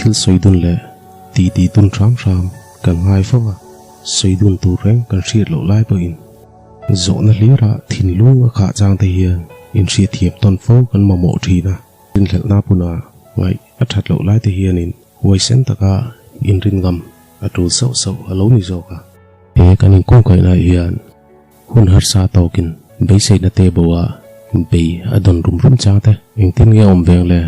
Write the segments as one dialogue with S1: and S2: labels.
S1: thil soidun le ti tun ram kan ngai fawa soidun tu reng kan riat lo lai po in zo na lira thin lung kha chang te hian in ria thiam ton fo kan mamo thina in hlel na puna ngai athat lo lai te hian in waisen taka in rin gam atul so alo ni zo ka e kan in kong kai na hian hun har sa tokin be sei na te bowa be adon rum cha te eng tin nge om veng le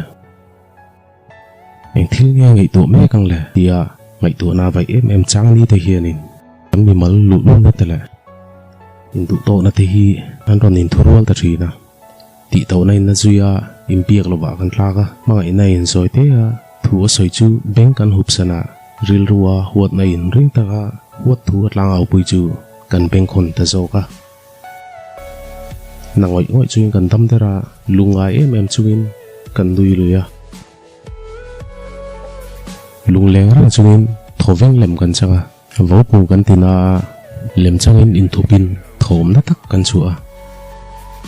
S1: eng thil nge ngai to me kang le tia ngai to na vai em chang ni te hian in kan mi mal lu na te le in du to na te hi an ron in thorwal ta thina ti to nai na zuya in piak lo wa kan tla ka ma in nai in zoi te a thu a soi chu beng kan hup sana ril ruwa huat na in ring ta ka huat thu atlang au pui chu kan beng khon ta zo ka na ngoi chu kan tam te ra lunga em chuin kan dui lu ya lung leng rang chuin thoveng lem kan changa vo pu kan tina lem changin in thupin thom na tak kan chua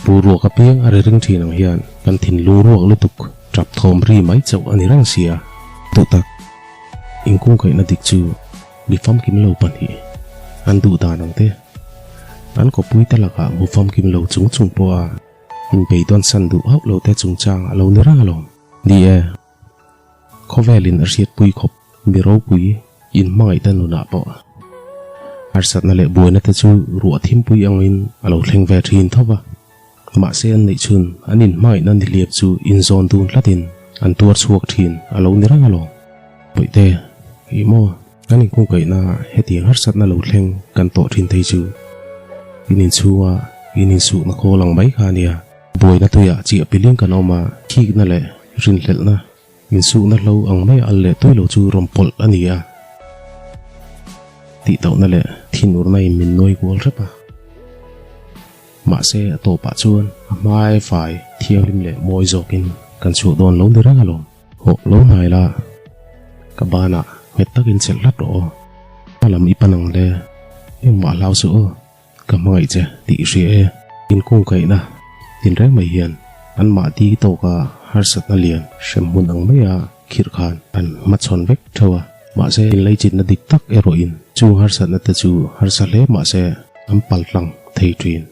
S1: pu ro ka peng are ring thi nang hian kan thin lu ruak lutuk trap thom ri mai chau ani rang sia to tak in kung kai na dik chu bi fam kim lo pan hi an du da nang te an ko pui ta laka mu fam kim lo chung po a in pe don san du hau lo te chung chang alo ni rang alom di e khovelin arsiat pui khop mi ro pui in mai ta nu na po arsat na le buina ta chu ru thim pui angin alo thleng ve thin thowa ma se an nei chun anin mai nan di liep chu in zon tun latin an tur chuak thin alo ni rang alo boite imo ani ku kai na heti harsat na lo thleng kan to thin thei chu inin chuwa inin su na ko lang mai kha nia boina tu ya chi apiling kan oma khik na le rin hlel na in su na lo ang mai al le toi lo chu rompol ania ti to na le thinur nai min noi gol repa ma se to pa chuan mai fai thiang lim le moi zokin kan chu don lo de rang alom ho lo nai la ka bana met takin chel lat ro alam ipanang le em ma lau su ka mai che ti ri e in kung kai na tin reng mai hian an ma ti to ka harsat na lian shem mun ang mai a khir khan an ma chon vek thawa ma se in lei chin na dik tak eroin chu harsat na ta chu harsa le ma se am pal tlang thei trin